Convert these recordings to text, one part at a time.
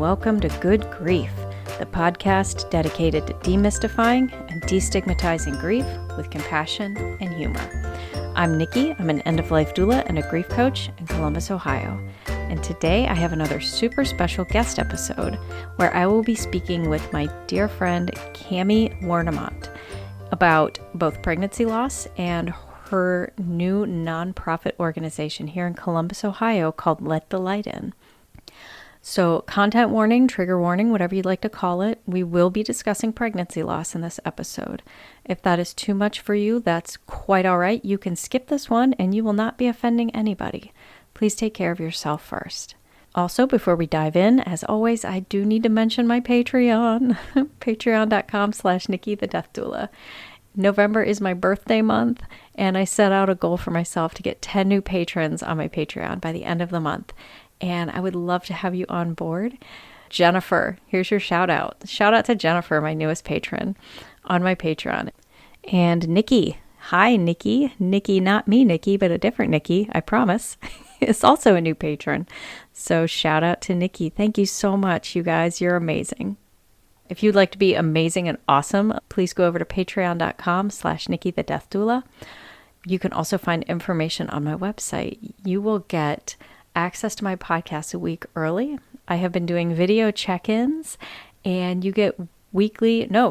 welcome to Good Grief, the podcast dedicated to demystifying and destigmatizing grief with compassion and humor. I'm Nikki. I'm an end-of-life doula and a grief coach in Columbus, Ohio. And today I have another super special guest episode where I will be speaking with my dear friend Cami Warnemont about both pregnancy loss and her new nonprofit organization here in Columbus, Ohio called Let the Light In. So content warning, trigger warning, whatever you'd like to call it, we will be discussing pregnancy loss in this episode. If that is too much for you, that's quite all right. You can skip this one and you will not be offending anybody. Please take care of yourself first. Also, before we dive in, as always, I do need to mention my Patreon, patreon.com/Nikki the Death Doula. November is my birthday month, and I set out a goal for myself to get 10 new patrons on my Patreon by the end of the month. And I would love to have you on board. Jennifer, here's your shout out. Shout out to Jennifer, my newest patron on my Patreon. And Nikki. Hi, Nikki. Nikki, not me, Nikki, but a different Nikki, I promise. Is also a new patron. So shout out to Nikki. Thank you so much, you guys. You're amazing. If you'd like to be amazing and awesome, please go over to patreon.com/Nikki the Death Doula. You can also find information on my website. You will get access to my podcast a week early. I have been doing video check-ins, and you get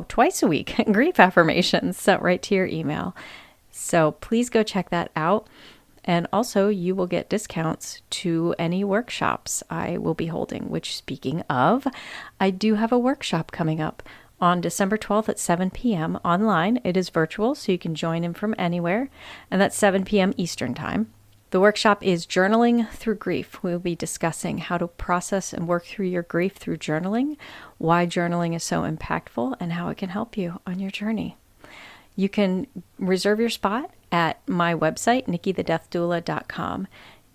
twice a week grief affirmations sent right to your email. So please go check that out. And also you will get discounts to any workshops I will be holding, which, speaking of, I do have a workshop coming up on December 12th at 7 p.m. online. It is virtual, so you can join in from anywhere, and that's 7 p.m. Eastern time. The workshop is Journaling Through Grief. We'll be discussing how to process and work through your grief through journaling, why journaling is so impactful, and how it can help you on your journey. You can reserve your spot at my website, nikkithedeathdoula.com.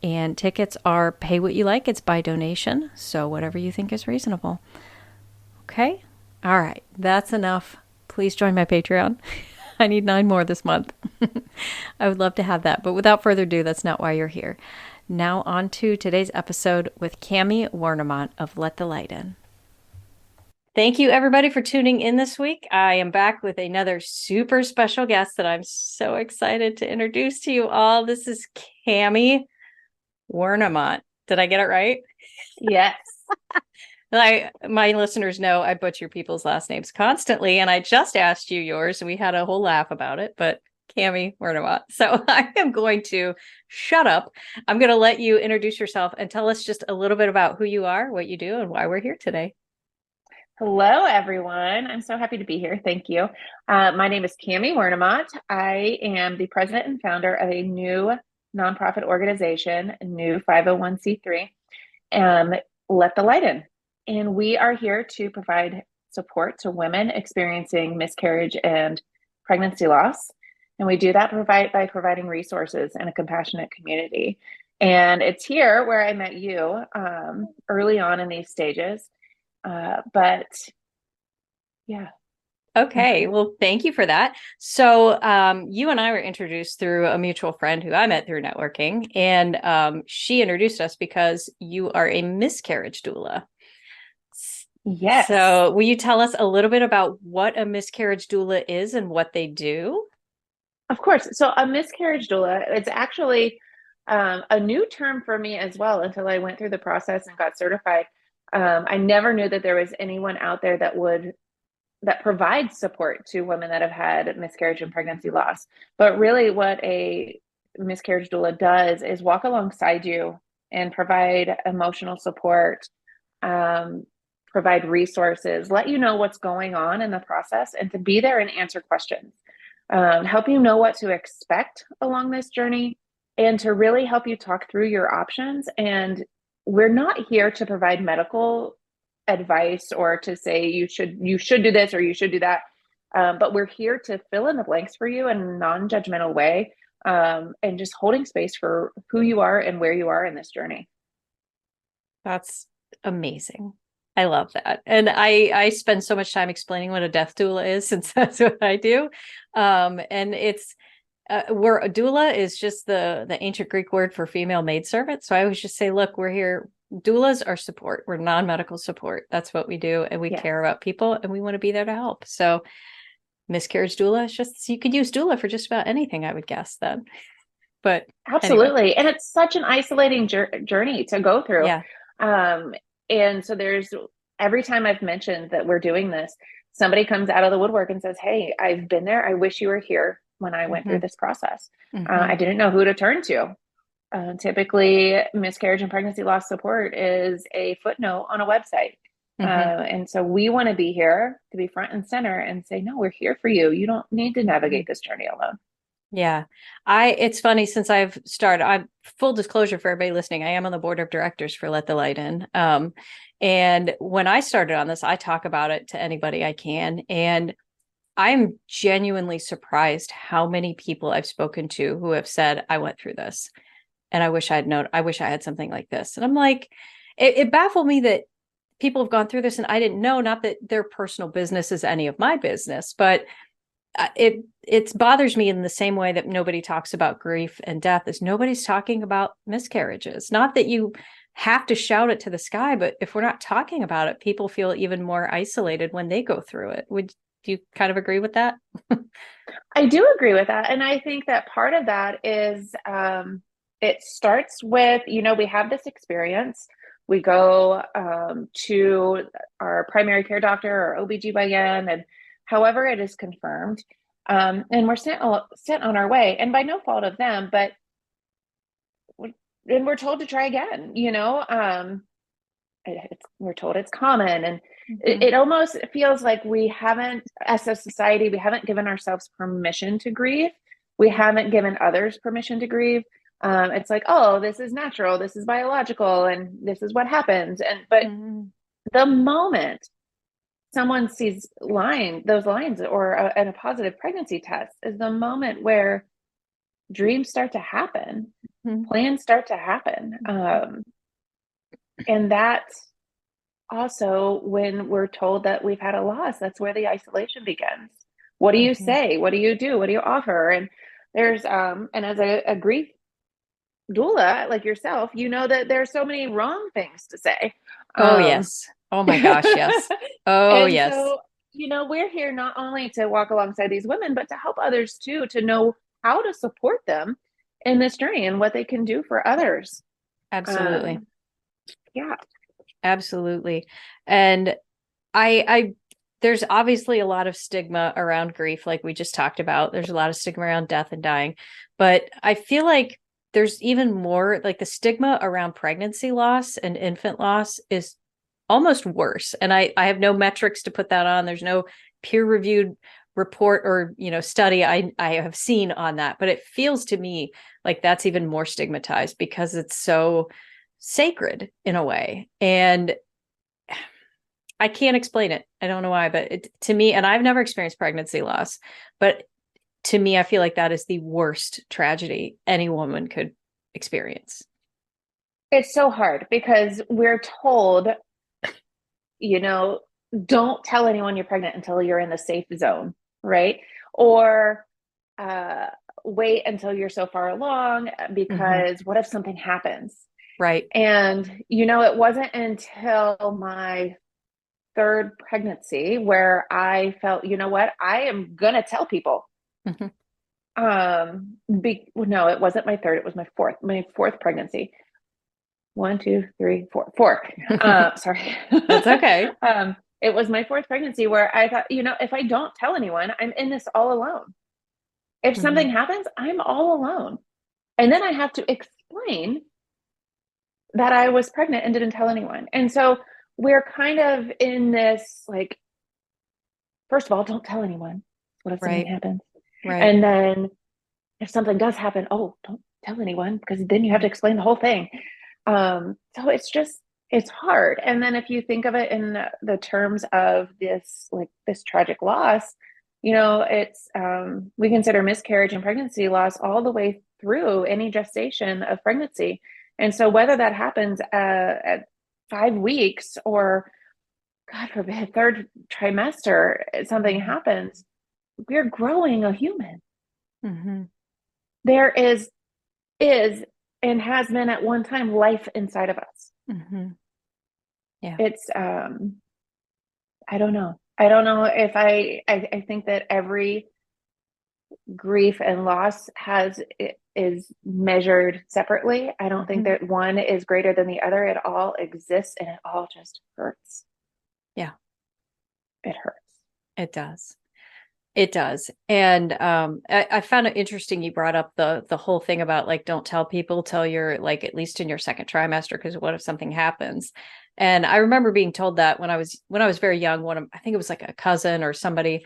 And tickets are pay what you like. It's by donation, so whatever you think is reasonable. Okay? All right. That's enough. Please join my Patreon. I need 9 more this month. I would love to have that. But without further ado, that's not why you're here. Now on to today's episode with Cami Warnemont of Let the Light In. Thank you, everybody, for tuning in this week. I am back with another super special guest that I'm so excited to introduce to you all. This is Cami Warnemont. Did I get it right? Yes. My listeners know I butcher people's last names constantly, and I just asked you yours, and we had a whole laugh about it, but Cami Warnemont. So I am going to shut up. I'm going to let you introduce yourself and tell us just a little bit about who you are, what you do, and why we're here today. Hello, everyone. I'm so happy to be here. Thank you. My name is Cami Warnemont. I am the president and founder of a new nonprofit organization, a new 501c3, Let the Light In. And we are here to provide support to women experiencing miscarriage and pregnancy loss. And we do that by providing resources and a compassionate community. And it's here where I met you early on in these stages. But yeah. Okay. Well, thank you for that. So you and I were introduced through a mutual friend who I met through networking. And she introduced us because you are a miscarriage doula. Yes. So will you tell us a little bit about what a miscarriage doula is and what they do? Of course. So a miscarriage doula, it's actually a new term for me as well until I went through the process and got certified. I never knew that there was anyone out there that provides support to women that have had miscarriage and pregnancy loss. But really what a miscarriage doula does is walk alongside you and provide emotional support, provide resources, let you know what's going on in the process, and to be there and answer questions, help you know what to expect along this journey, and to really help you talk through your options. And we're not here to provide medical advice or to say you should do this or you should do that. But we're here to fill in the blanks for you in a non-judgmental way, and just holding space for who you are and where you are in this journey. That's amazing. I love that. And I spend so much time explaining what a death doula is, since that's what I do. And it's where a doula is just the ancient Greek word for female maidservant. So I always just say, look, we're here doulas are support. We're non-medical support. That's what we do. And we Yes. care about people and we want to be there to help. So miscarriage doula is just, you could use doula for just about anything, I would guess then. But anyway, Absolutely. And it's such an isolating journey to go through. yeah. And so every time I've mentioned that we're doing this, somebody comes out of the woodwork and says, "Hey, I've been there. I wish you were here when I went through this process. I didn't know who to turn to." Typically, miscarriage and pregnancy loss support is a footnote on a website. And so we want to be here to be front and center and say, "No, we're here for you. You don't need to navigate this journey alone." Yeah. It's funny, since I've started, full disclosure for everybody listening, I am on the board of directors for Let the Light In. And when I started on this, I talk about it to anybody I can. And I'm genuinely surprised how many people I've spoken to who have said, I went through this and I wish I had something like this. And I'm like, it baffled me that people have gone through this and I didn't know, not that their personal business is any of my business, but it bothers me in the same way that nobody talks about grief and death, is nobody's talking about miscarriages. Not that you have to shout it to the sky, but if we're not talking about it, people feel even more isolated when they go through it. Would you kind of agree with that? I do agree with that. And I think that part of that is it starts with, we have this experience. We go to our primary care doctor or OBGYN, and however it is confirmed, and we're sent on our way, and by no fault of them, but we're told to try again. We're told it's common, and it almost feels like we haven't, as a society, we haven't given ourselves permission to grieve. We haven't given others permission to grieve. It's like, oh, this is natural, this is biological, and this is what happens. But the moment someone sees those lines or a positive pregnancy test is the moment where dreams start to happen, plans start to happen. And that's also when we're told that we've had a loss, that's where the isolation begins. What do you say? What do you do? What do you offer? And there's, and as a grief doula like yourself, that there's so many wrong things to say. Oh, yes. Oh my gosh, yes. Oh, and yes. So, we're here not only to walk alongside these women, but to help others too, to know how to support them in this journey and what they can do for others. Absolutely. Yeah. Absolutely. And I there's obviously a lot of stigma around grief, like we just talked about. There's a lot of stigma around death and dying, but I feel like there's even more, like the stigma around pregnancy loss and infant loss is almost worse. And I have no metrics to put that on. There's no peer-reviewed report or, study I have seen on that, but it feels to me like that's even more stigmatized because it's so sacred in a way. And I can't explain it. I don't know why, but to me, and I've never experienced pregnancy loss, but to me, I feel like that is the worst tragedy any woman could experience. It's so hard because we're told, don't tell anyone you're pregnant until you're in the safe zone, right? Or wait until you're so far along because what if something happens? Right. And, it wasn't until my third pregnancy where I felt, what, I am going to tell people. No, it wasn't my third. It was my fourth pregnancy. 1, 2, 3, 4, 4. Sorry. That's okay. It was my fourth pregnancy where I thought, if I don't tell anyone, I'm in this all alone. If something happens, I'm all alone. And then I have to explain that I was pregnant and didn't tell anyone. And so we're kind of in this, like, first of all, don't tell anyone. What if something happens? Right. And then if something does happen, don't tell anyone, because then you have to explain the whole thing. So it's hard. And then if you think of it in the terms of this tragic loss, it's, we consider miscarriage and pregnancy loss all the way through any gestation of pregnancy. And so whether that happens at 5 weeks or, God forbid, third trimester, something happens, we're growing a human. There is and has been at one time life inside of us. Mm-hmm. Yeah. It's, I don't know. I don't know if I think that every grief and loss is measured separately. I don't think Mm-hmm. that one is greater than the other. It all exists and it all just hurts. Yeah, It hurts. it does. It does. And I found it interesting you brought up the whole thing about like don't tell people till you're like at least in your second trimester, because what if something happens? And I remember being told that when I was very young, I think it was like a cousin or somebody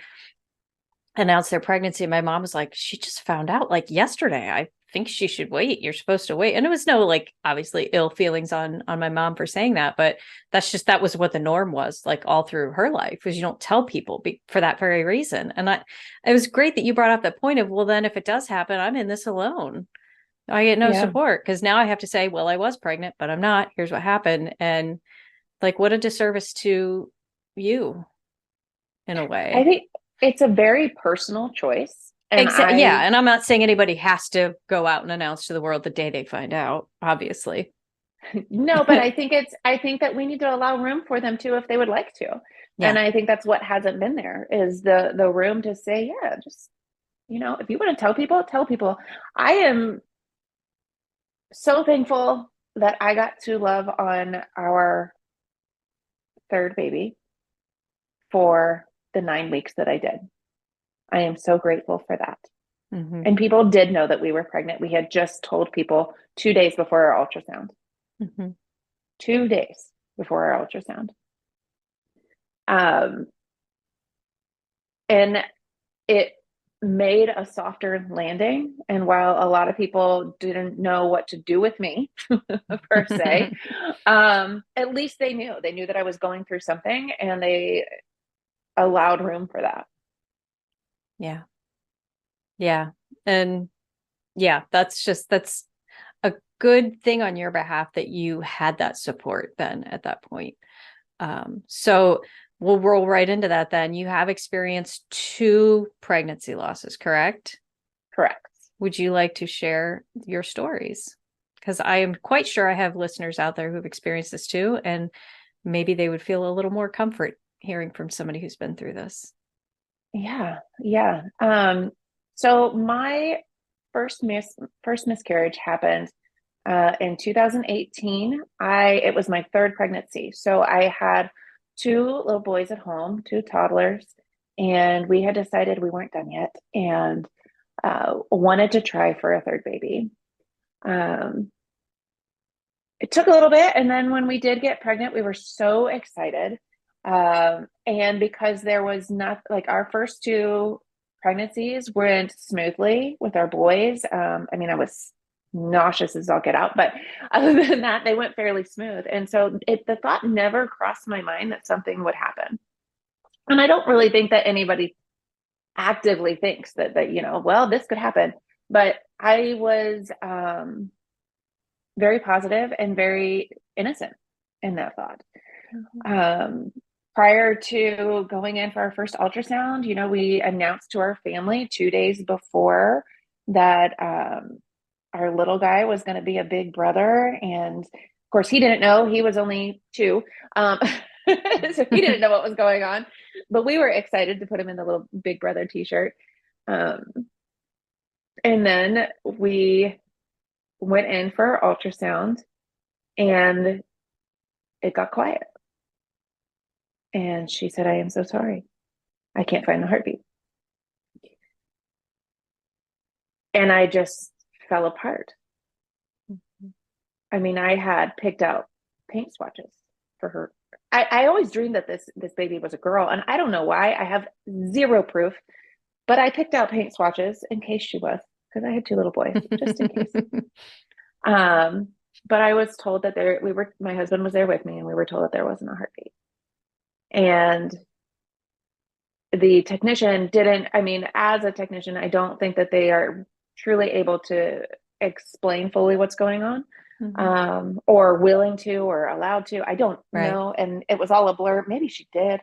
announced their pregnancy, and my mom was like, she just found out like yesterday. I think she should wait. You're supposed to wait. And it was no like obviously ill feelings on my mom for saying that, but that was what the norm was like all through her life, was you don't tell people for that very reason. And it was great that you brought up that point of, well, then if it does happen, I'm in this alone. I get no Yeah. support, because now I have to say, well, I was pregnant, but I'm not. Here's what happened. And like, what a disservice to you in a I way. think it's a very personal choice. And Exactly. Yeah. And I'm not saying anybody has to go out and announce to the world the day they find out, obviously. no, but I think that we need to allow room for them to if they would like to. And Yeah. I think that's what hasn't been there is the room to say, yeah, just, if you want to tell people, tell people. I am so thankful that I got to love on our third baby for the 9 weeks that I did. I am so grateful for that. Mm-hmm. And people did know that we were pregnant. We had just told people 2 days before our ultrasound. Mm-hmm. 2 days before our ultrasound. Um, and it made a softer landing. And while a lot of people didn't know what to do with me, per se, at least they knew. They knew that I was going through something and they allowed room for that. Yeah. Yeah. And yeah, that's a good thing on your behalf that you had that support then at that point. So we'll roll right into that then. You have experienced 2 pregnancy losses, correct? Correct. Would you like to share your stories? Because I am quite sure I have listeners out there who've experienced this too, and maybe they would feel a little more comfort hearing from somebody who's been through this. Yeah. Yeah. So my first miscarriage happened in 2018. It was my third pregnancy. So I had 2 little boys at home, 2 toddlers, and we had decided we weren't done yet and wanted to try for a third baby. Um, it took a little bit, and then when we did get pregnant, we were so excited. And because there was not like our first 2 pregnancies went smoothly with our boys. I mean, I was nauseous as all get out, but other than that, they went fairly smooth. And so the thought never crossed my mind that something would happen. And I don't really think that anybody actively thinks that, well, this could happen. But I was very positive and very innocent in that thought. Mm-hmm. Prior to going in for our first ultrasound, we announced to our family 2 days before that our little guy was going to be a big brother. And of course, he didn't know. He was only 2. So he didn't know what was going on. But we were excited to put him in the little big brother t-shirt. Um, and then we went in for our ultrasound and it got quiet. And she said, I am so sorry. I can't find the heartbeat. And I just fell apart. I mean, I had picked out paint swatches for her. I always dreamed that this baby was a girl, and I don't know why. I have zero proof, but I picked out paint swatches in case she was, because I had 2 little boys, just in case. But I was told that my husband was there with me, and we were told that there wasn't a heartbeat. And the technician didn't, I mean, as a technician, I don't think that they are truly able to explain fully what's going on, or willing to, or allowed to. I don't Right. know. And it was all a blur. Maybe she did.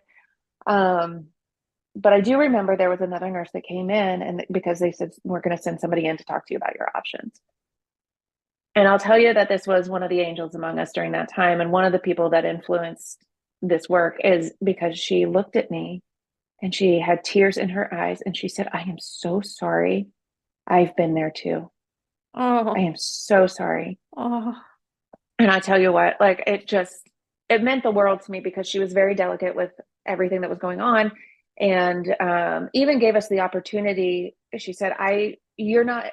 But I do remember there was another nurse that came in, and because they said, we're going to send somebody in to talk to you about your options. And I'll tell you that this was one of the angels among us during that time. And one of the people that influenced this work is because she looked at me and she had tears in her eyes and she said, I am so sorry. I've been there too. I Oh, am so sorry. oh, And I tell you what, like it meant the world to me because she was very delicate with everything that was going on. And even gave us the opportunity. She said, you're not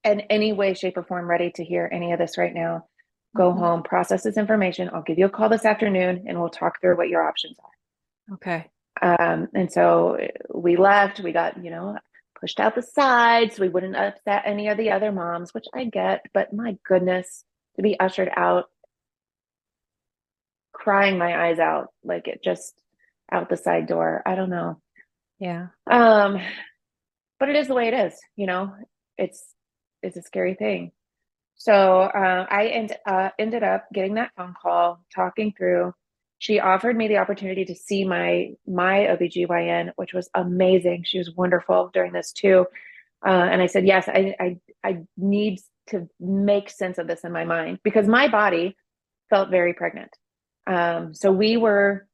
in any way, shape, or form ready to hear any of this right now. Go mhm. home, process this information. I'll give you a call this afternoon and we'll talk through what your options Okay. are. And so we left, we got, pushed out the sides. So we wouldn't upset any of the other moms, which I get, but my goodness, to be ushered out, crying my eyes out, like it just out the side door. I don't know. Yeah. Um, but it is the way it is. It's it's a scary thing. So I ended up getting that phone call, talking through. She offered me the opportunity to see my OBGYN, which was amazing. She was wonderful during this too. And I said, yes, I need to make sense of this in my mind because my body felt very pregnant. So we were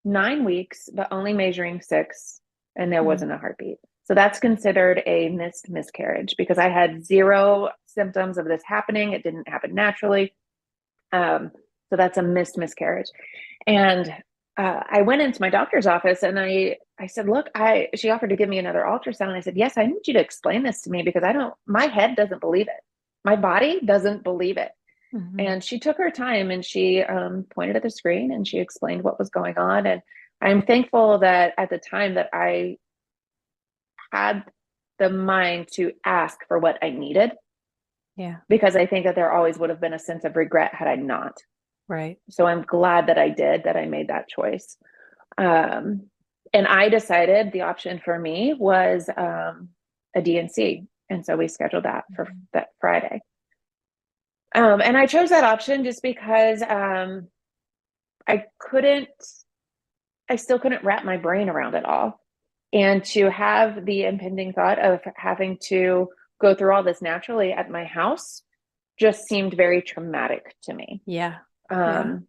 9 weeks, but only measuring 6, and there Mm. wasn't a heartbeat. So that's considered a missed miscarriage because I had 0 symptoms of this happening. It didn't happen naturally. So that's a missed miscarriage. And I went into my doctor's office and I said, look, she offered to give me another ultrasound. I said, yes, I need you to explain this to me because my head doesn't believe it. My body doesn't believe it. Mhm. And she took her time and she pointed at the screen and she explained what was going on. And I'm thankful that at the time that I had the mind to ask for what I needed, Yeah. because I think that there always would have been a sense of regret had I not. Right. So I'm glad that I did, that I made that choice. Um, and I decided the option for me was a DNC. And so we scheduled that for Mhm. that Friday. And I chose that option just because I couldn't, I still couldn't wrap my brain around it all. And to have the impending thought of having to go through all this naturally at my house just seemed very traumatic to me. Yeah. Yeah. Um,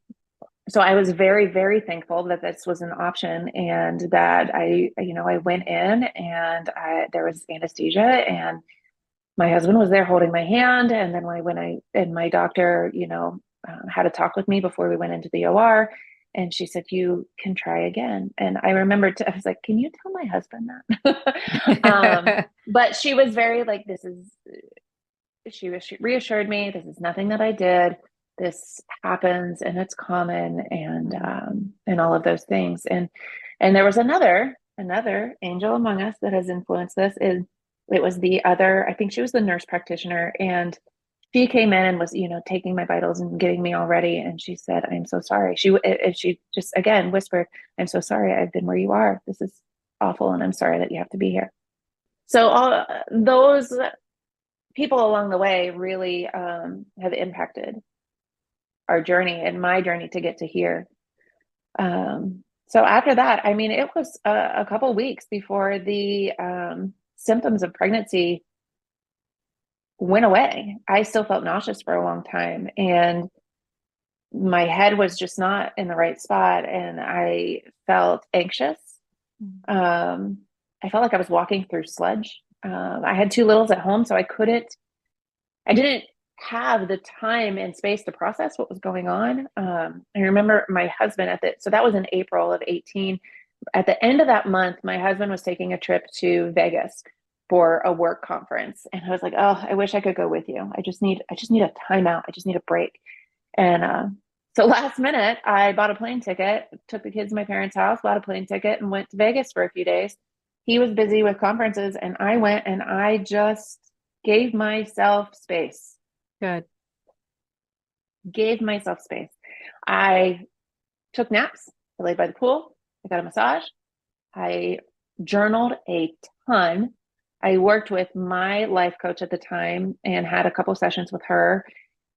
so I was very, very thankful that this was an option and that I went in and there was anesthesia and my husband was there holding my hand. And then and my doctor, had a talk with me before we went into the OR. And she said, you can try again. And I remembered, I was like, can you tell my husband that? But she was very like, she reassured me, this is nothing that I did. This happens and it's common Mm. and all of those things. And there was another angel among us that has influenced this. It was the other, I think she was the nurse practitioner, and she came in and was, taking my vitals and getting me all ready. And she said, I'm so sorry. She just again whispered, I'm so sorry. I've been where you are. This is awful. And I'm sorry that you have to be here. So all those people along the way really have impacted our journey and my journey to get to here. So after that, I mean, it was a couple weeks before the symptoms of pregnancy went away. I still felt nauseous for a long time, and my head was just not in the right spot, and I felt anxious. Mm. Um, I felt like I was walking through sludge. I had 2 littles at home, so I didn't have the time and space to process what was going on. I remember my husband so that was in April of 18. At the end of that month, my husband was taking a trip to Vegas for a work conference. And I was like, oh, I wish I could go with you. I just need a timeout. I just need a break. And so last minute, I bought a plane ticket, took the kids to my parents' house, bought a plane ticket, and went to Vegas for a few days. He was busy with conferences, and I went and I just gave myself space. Good. Gave myself space. I took naps. I laid by the pool. I got a massage. I journaled a ton. I worked with my life coach at the time and had a couple sessions with her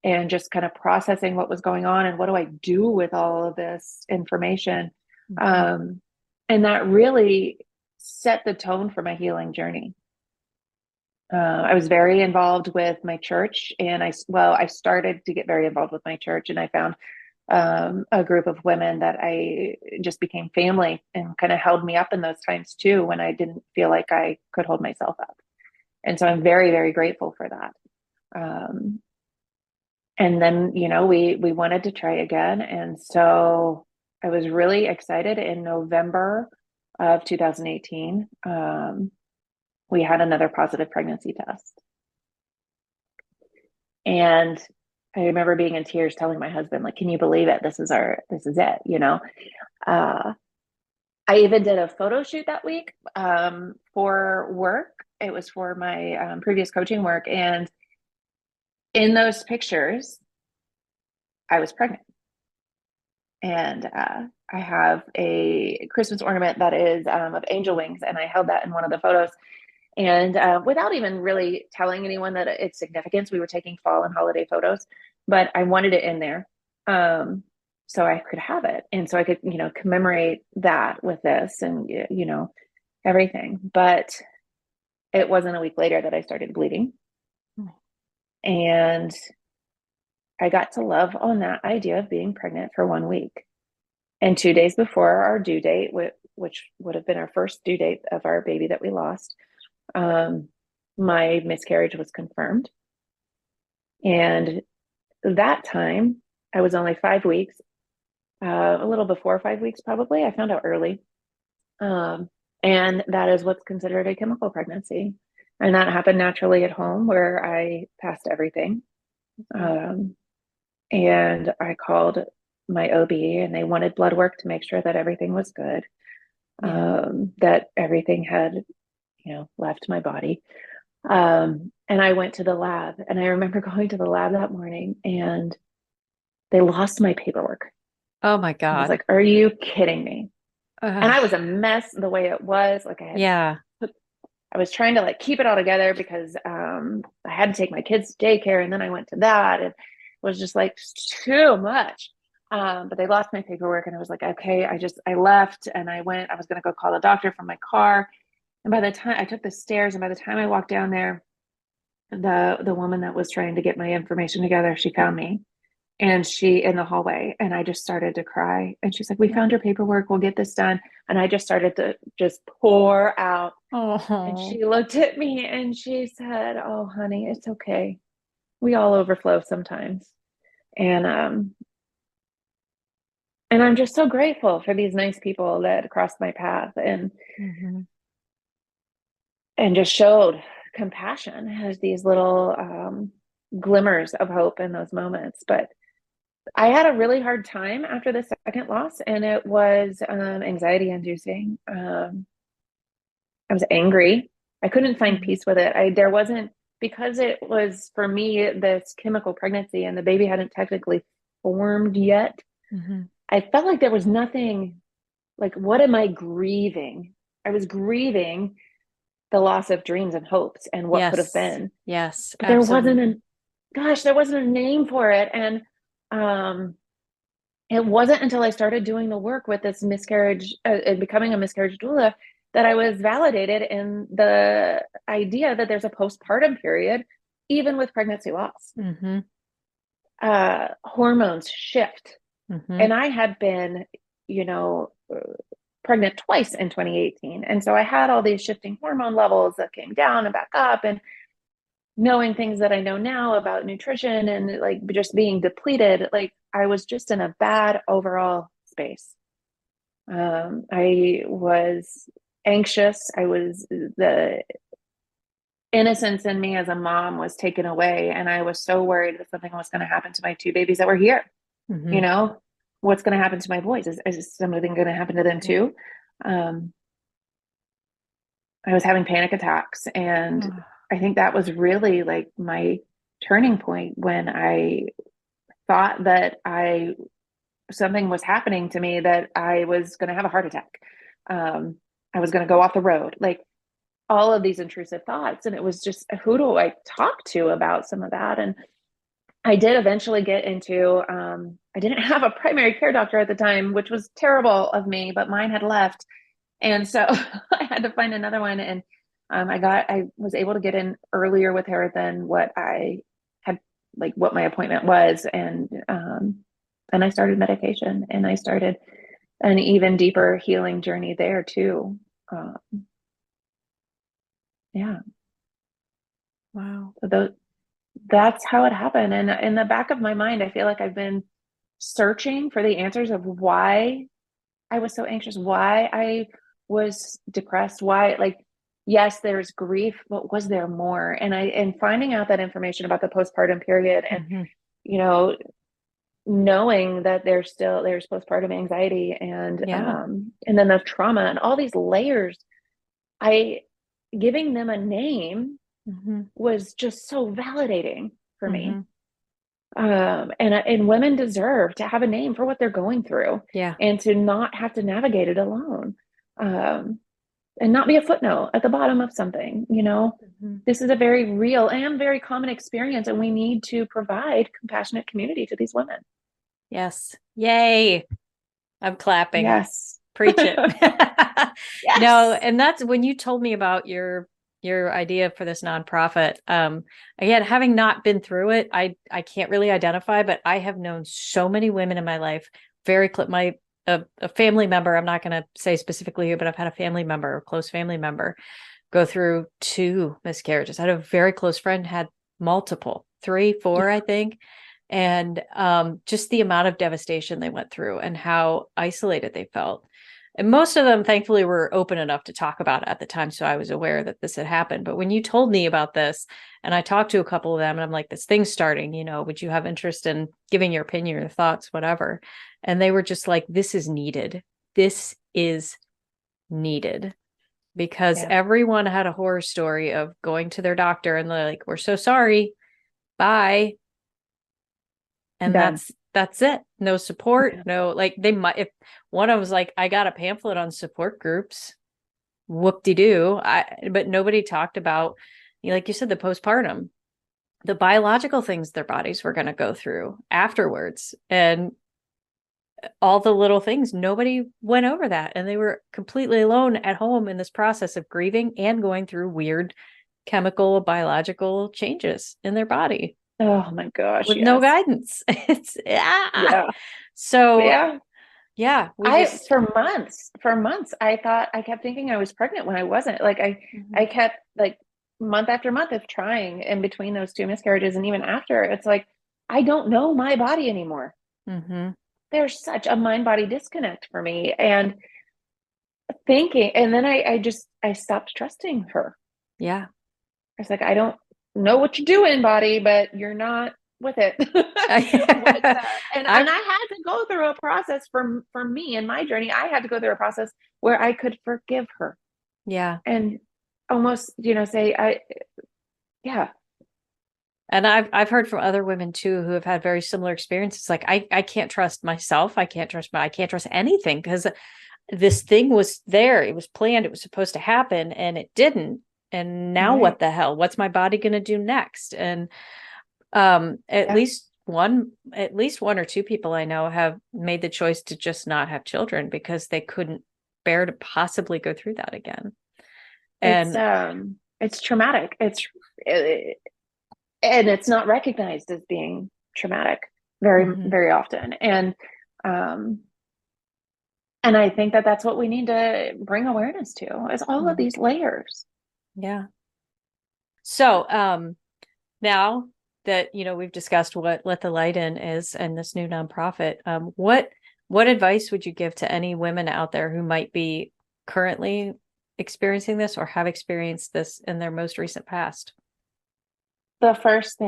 and just kind of processing what was going on and what do I do with all of this information. Mhm. Um, and that really set the tone for my healing journey. I was very involved with my church, and I started to get very involved with my church, and I found a group of women that I just became family and kind of held me up in those times too, when I didn't feel like I could hold myself up. And so I'm very, very grateful for that. Um, and then, we wanted to try again. And so I was really excited in November of 2018. We had another positive pregnancy test. And I remember being in tears telling my husband, like, can you believe it? This is it. Uh, I even did a photo shoot that week for work. It was for my previous coaching work. And in those pictures, I was pregnant. And I have a Christmas ornament that is of angel wings. And I held that in one of the photos. And without even really telling anyone that its significance, we were taking fall and holiday photos, but I wanted it in there so I could have it. And so I could, commemorate that with this and, everything. But it wasn't a week later that I started bleeding. And I got to love on that idea of being pregnant for 1 week. And 2 days before our due date, which would have been our first due date of our baby that we lost, my miscarriage was confirmed. And that time, I was only 5 weeks, a little before 5 weeks, probably. I found out early. And that is what's considered a chemical pregnancy. And that happened naturally at home where I passed everything. And I called my OB and they wanted blood work to make sure that everything was good, that everything had, left my body. And I went to the lab, and I remember going to the lab that morning and they lost my paperwork. Oh my I was God. like, are you kidding me? And I Ugh. was a mess the way it was. Like Yeah. I was trying to like keep it all together because I had to take my kids to daycare, and then I went to that, and it was just like too much. But they lost my paperwork, and I was like, okay, I left and I was going to go call the doctor from my car. And by the time I took the stairs, and by the time I walked down there, the woman that was trying to get my information together, she found me, and she in the hallway, and I just started to cry. And she's like, we found your paperwork, we'll get this done. And I just started to just pour out. And Oh. she looked at me and she said, oh honey, it's okay, we all overflow sometimes. And I'm just so grateful for these nice people that crossed my path and just showed compassion as these little glimmers of hope in those moments. But I had a really hard time after the second loss, and it was anxiety inducing. I was angry. I couldn't find Mhm. peace with it. There wasn't, because it was for me this chemical pregnancy and the baby hadn't technically formed yet. Mhm. I felt like there was nothing, like, what am I grieving? I was grieving the loss of dreams and hopes and what could have Yes. been. Yes, But absolutely. there wasn't a name for it. And um, it wasn't until I started doing the work with this miscarriage and becoming a miscarriage doula that I was validated in the idea that there's a postpartum period, even with pregnancy loss. Mm-hmm. Hormones shift. Mm-hmm. And I had been, you know, pregnant twice in 2018. And so I had all these shifting hormone levels that came down and back up. And knowing things that I know now about nutrition and like just being depleted, like I was just in a bad overall space. I was anxious. The innocence in me as a mom was taken away. And I was so worried that something was going to happen to my two babies that were here. Mm-hmm. You know, what's going to happen to my boys? Is something going to happen to them Yeah. too? Um, I was having panic attacks. And Oh. I think that was really like my turning point when I thought that something was happening to me, that I was going to have a heart attack. I was going to go off the road, like all of these intrusive thoughts. And it was just, who do I talk to about some of that? And I did eventually get into, I didn't have a primary care doctor at the time, which was terrible of me, but mine had left. And so I had to find another one. And I was able to get in earlier with her than what I had, like what my appointment was. And I started medication and I started an even deeper healing journey there too. Um, yeah. Wow. So that's how it happened. And in the back of my mind, I feel like I've been searching for the answers of why I was so anxious, why I was depressed, why, like, yes, there's grief, but was there more? And finding out that information about the postpartum period and, Mm-hmm. you know, knowing that there's postpartum anxiety Yeah. and then the trauma and all these layers, I giving them a name Mm-hmm. was just so validating for Mm-hmm. me. And women deserve to have a name for what they're going through Yeah. and to not have to navigate it alone. Um, and not be a footnote at the bottom of something, you know. Mm-hmm. This is a very real and very common experience, and we need to provide compassionate community to these women. Yes. Yay. I'm clapping. Yes. Preach it. No, Yes. and that's when you told me about your idea for this nonprofit. Again, having not been through it, I can't really identify, but I have known so many women in my life, very my a family member, I'm not going to say specifically who, but I've had a family member, a close family member, go through 2 miscarriages. I had a very close friend had multiple, 3, 4, Yeah. I think. And just the amount of devastation they went through and how isolated they felt. And most of them, thankfully, were open enough to talk about it at the time. So I was aware that this had happened. But when you told me about this, and I talked to a couple of them, and I'm like, this thing's starting, would you have interest in giving your opinion, your thoughts, whatever? And they were just like, this is needed. This is needed. Because Yeah. everyone had a horror story of going to their doctor and they're like, we're so sorry. Bye. And Done. that's it. No support. Yeah. No, like they might, if one of them was like, I got a pamphlet on support groups, whoop-de-doo. But nobody talked about, like you said, the postpartum, the biological things their bodies were going to go through afterwards, and all the little things. Nobody went over that, and they were completely alone at home in this process of grieving and going through weird chemical biological changes in their body Oh my gosh. with no Yes. guidance. It's Yeah. so Yeah. yeah, we I just for months, I kept thinking I was pregnant when I wasn't. Like I Mhm. kept like month after month of trying in between those 2 miscarriages, and even after, it's like I don't know my body anymore. Mhm. There's such a mind body disconnect for me, and thinking, and then I stopped trusting her. Yeah. I was like, I don't know what you're doing, body, but you're not with it. And I I had to go through a process for me in my journey. I had to go through a process where I could forgive her yeah. and almost, say, yeah, And I've heard from other women too who have had very similar experiences. Like I can't trust myself. I can't trust anything because this thing was there. It was planned. It was supposed to happen and it didn't. And now right, what the hell? What's my body going to do next? And yeah, at least one or two people I know have made the choice to just not have children because they couldn't bear to possibly go through that again. And it's traumatic. And it's not recognized as being traumatic very, mhm, very often. Um, and I think that that's what we need to bring awareness to is all of mhm, these layers. yeah. So now that we've discussed what Let the Light In is and this new nonprofit, what advice would you give to any women out there who might be currently experiencing this or have experienced this in their most recent past? The first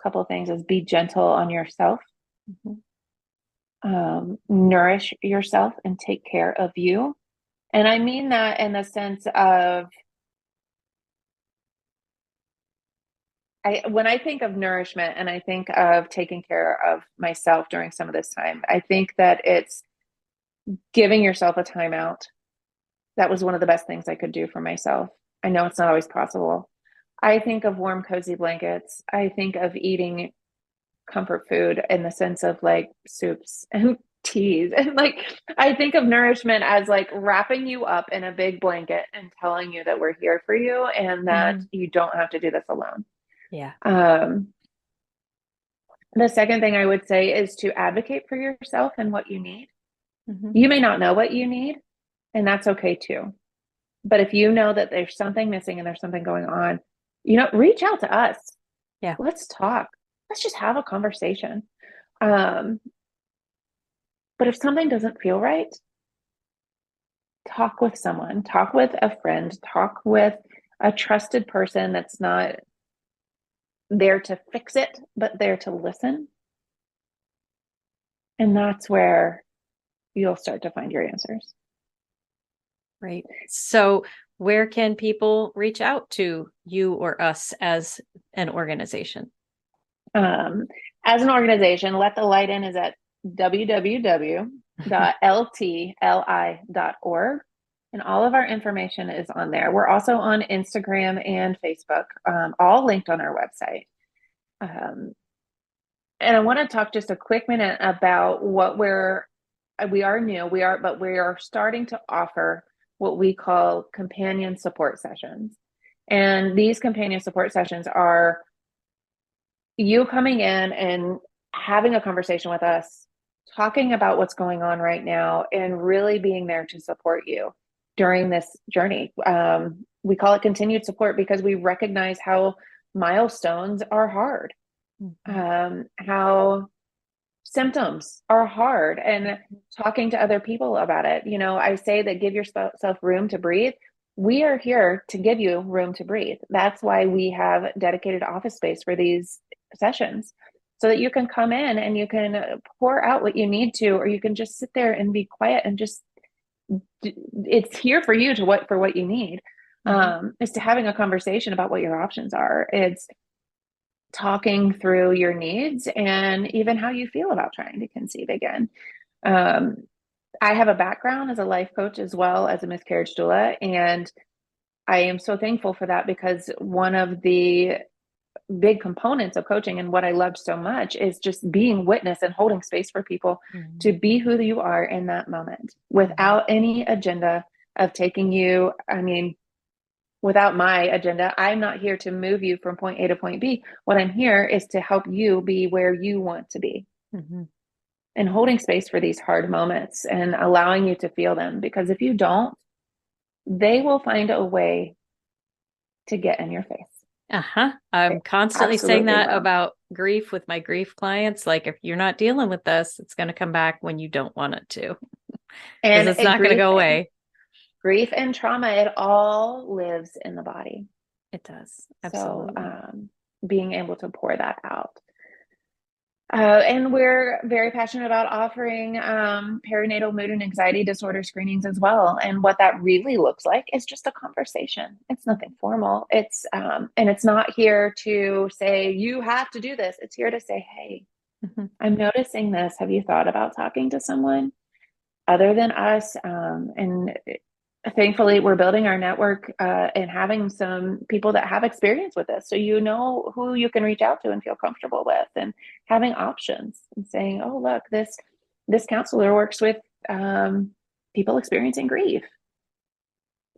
couple of things is be gentle on yourself, Mhm. nourish yourself, and take care of you. And I mean that in the sense of when I think of nourishment and I think of taking care of myself during some of this time, I think that it's giving yourself a timeout. That was one of the best things I could do for myself. I know it's not always possible. I think of warm, cozy blankets. I think of eating comfort food in the sense of like soups and tease. And like, I think of nourishment as like wrapping you up in a big blanket and telling you that we're here for you and that you don't have to do this alone. Yeah. The second thing I would say is to advocate for yourself and what you need. Mm-hmm. You may not know what you need, and that's okay too. But if you know that there's something missing and there's something going on, reach out to us. Yeah. Let's talk. Let's just have a conversation. But if something doesn't feel right, talk with someone, talk with a friend, talk with a trusted person that's not there to fix it, but there to listen. And that's where you'll start to find your answers. Right. So where can people reach out to you or us as an organization? As an organization, Let the Light In is at www.ltli.org. And all of our information is on there. We're also on Instagram and Facebook, all linked on our website. And I want to talk just a quick minute about what we are new, but we are starting to offer what we call companion support sessions. And these companion support sessions are you coming in and having a conversation with us, talking about what's going on right now, and really being there to support you during this journey. We call it continued support because we recognize how milestones are hard, how symptoms are hard, and talking to other people about it. I say that give yourself room to breathe. We are here to give you room to breathe. That's why we have dedicated office space for these sessions, so that you can come in and you can pour out what you need to, or you can just sit there and be quiet and just, it's here for you for what you need. Is to having a conversation about what your options are. It's talking through your needs and even how you feel about trying to conceive again. I have a background as a life coach as well as a miscarriage doula, and I am so thankful for that, because one of the big components of coaching and what I loved so much is just being witness and holding space for people to be who you are in that moment without any agenda of taking you. Without my agenda, I'm not here to move you from point A to point B. What I'm here is to help you be where you want to be, and holding space for these hard moments and allowing you to feel them. Because if you don't, they will find a way to get in your face. I'm constantly saying that about grief with my grief clients. Like, if you're not dealing with this, it's going to come back when you don't want it to, because it's not going to go away. Grief and trauma, it all lives in the body. It does. Absolutely. So being able to pour that out. And we're very passionate about offering perinatal mood and anxiety disorder screenings as well. And what that really looks like is just a conversation. It's nothing formal. It's and it's not here to say you have to do this. It's here to say, hey, I'm noticing this. Have you thought about talking to someone other than us? And thankfully, we're building our network and having some people that have experience with this. So you know who you can reach out to and feel comfortable with, and having options and saying, oh, look, this counselor works with people experiencing grief,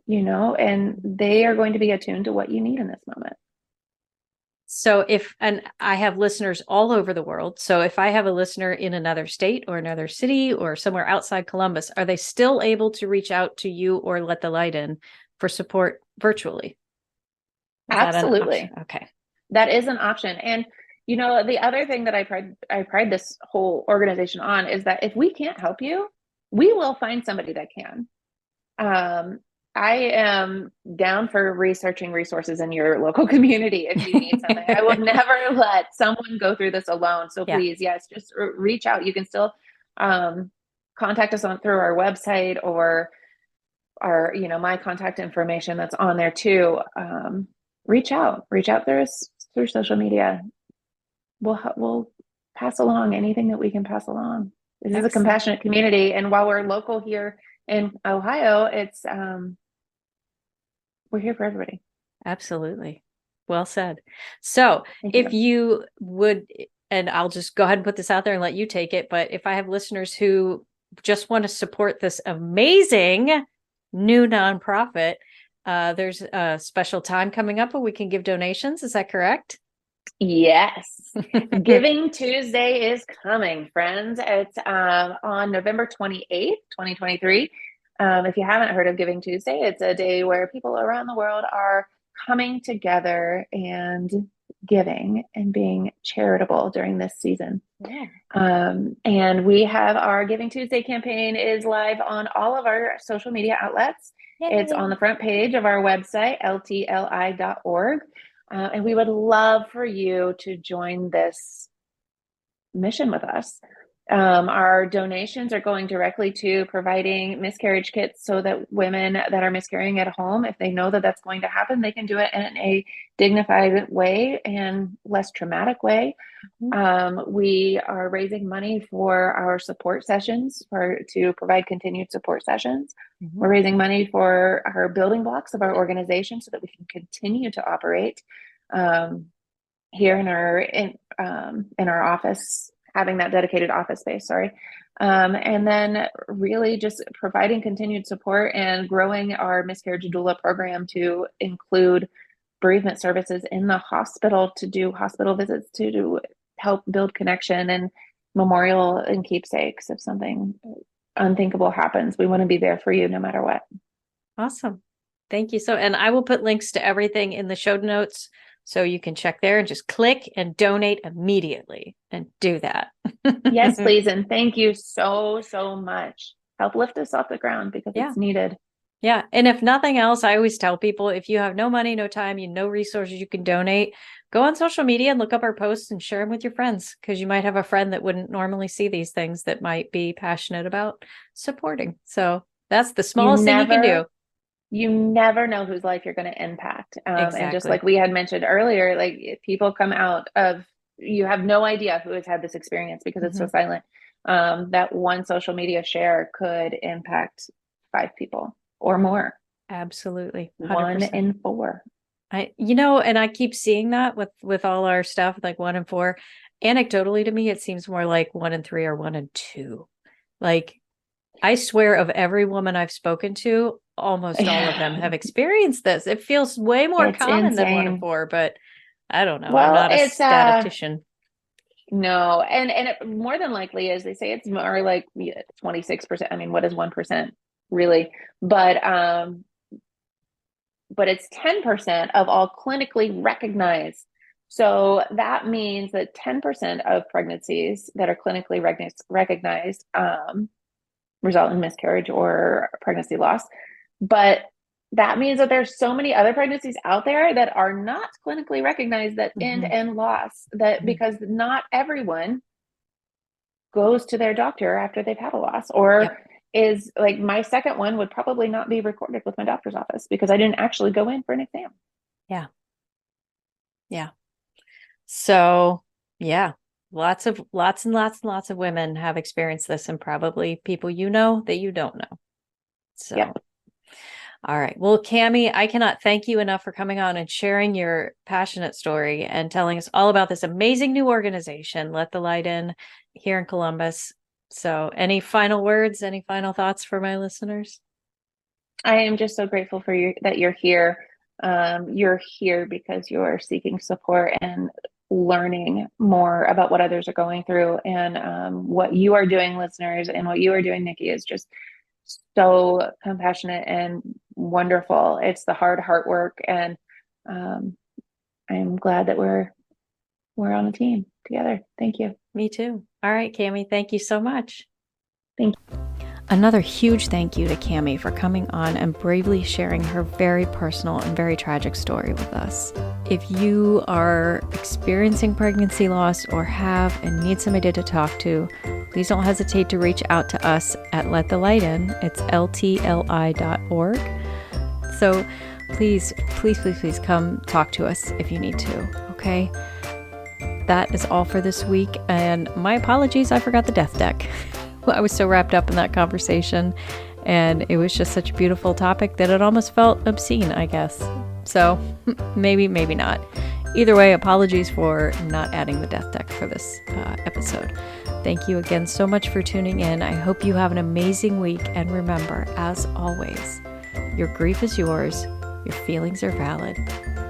and they are going to be attuned to what you need in this moment. So and I have listeners all over the world. So if I have a listener in another state or another city or somewhere outside Columbus, are they still able to reach out to you or Let the Light In for support virtually? Absolutely. Okay. That is an option. And, the other thing that I pride this whole organization on is that if we can't help you, we will find somebody that can. I am down for researching resources in your local community if you need something. I will never let someone go through this alone. So please, yes, just reach out. You can still contact us through our website or our, my contact information that's on there too. Reach out through social media. We'll pass along anything that we can pass along. This is a compassionate community. And while we're local here in Ohio, it's we're here for everybody. Absolutely. Well said. So if you would and I'll just go ahead and put this out there and let you take it. But if I have listeners who just want to support this amazing new nonprofit, there's a special time coming up where we can give donations. Is that correct? Yes. Giving Tuesday is coming, friends. It's on November 28th, 2023. If you haven't heard of Giving Tuesday, it's a day where people around the world are coming together and giving and being charitable during this season. Yeah. And we have our Giving Tuesday campaign is live on all of our social media outlets. Yay. It's on the front page of our website, ltli.org. And we would love for you to join this mission with us. Our donations are going directly to providing miscarriage kits so that women that are miscarrying at home, if they know that that's going to happen, they can do it in a dignified way and less traumatic way. We are raising money for our support sessions to provide continued support sessions. We're raising money for our building blocks of our organization so that we can continue to operate here in our office, having that dedicated office space, and then really just providing continued support and growing our miscarriage doula program to include bereavement services in the hospital, to do hospital visits, to help build connection and memorial and keepsakes. If something unthinkable happens, we want to be there for you no matter what. Awesome. Thank you. And I will put links to everything in the show notes, so you can check there and just click and donate immediately and do that. Yes, please. And thank you so much. Help lift us off the ground because it's needed. Yeah. And if nothing else, I always tell people, if you have no money, no time, no resources you can donate, go on social media and look up our posts and share them with your friends, because you might have a friend that wouldn't normally see these things that might be passionate about supporting. So that's the smallest thing you can do. You never know whose life you're going to impact. Exactly. And just like we had mentioned earlier, like if people come out of, you have no idea who has had this experience because it's so silent. That one social media share could impact 5 people or more. Absolutely. 100%. 1 in 4. And I keep seeing that with all our stuff, like 1 in 4. Anecdotally to me, it seems more like 1 in 3 or 1 in 2. Like, I swear, of every woman I've spoken to, almost all of them have experienced this. It feels way more common than 1 in 4, but I don't know. Well, I'm not a statistician. No, and it more than likely, as they say, it's more like 26%. I mean, what is 1% really? But it's 10% of all clinically recognized. So that means that 10% of pregnancies that are clinically recognized result in miscarriage or pregnancy loss. But that means that there's so many other pregnancies out there that are not clinically recognized that end in loss, that because not everyone goes to their doctor after they've had a loss, or is like, my second one would probably not be recorded with my doctor's office because I didn't actually go in for an exam. Yeah. So lots and lots of women have experienced this, and probably people that you don't know. So all right. Well, Cami, I cannot thank you enough for coming on and sharing your passionate story and telling us all about this amazing new organization, Let the Light In, here in Columbus. So any final words, any final thoughts for my listeners? I am just so grateful for you that you're here. You're here because you're seeking support and learning more about what others are going through, and what you are doing, listeners, and what you are doing, Nikki, is just so compassionate and wonderful. It's the hard work, and I'm glad that we're on a team together. Thank you. Me too. All right, Cami, thank you so much. Thank you. Another huge thank you to Cami for coming on and bravely sharing her very personal and very tragic story with us. If you are experiencing pregnancy loss or have and need somebody to talk to, please don't hesitate to reach out to us at Let the Light In. It's ltli.org. So please come talk to us if you need to, okay? That is all for this week, and my apologies, I forgot the death deck. I was so wrapped up in that conversation, and it was just such a beautiful topic that it almost felt obscene, I guess. So maybe not. Either way, apologies for not adding the death deck for this episode. Thank you again so much for tuning in. I hope you have an amazing week. And remember, as always, your grief is yours, your feelings are valid,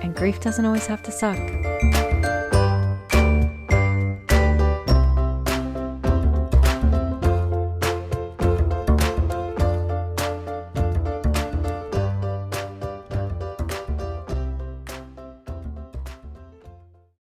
and grief doesn't always have to suck.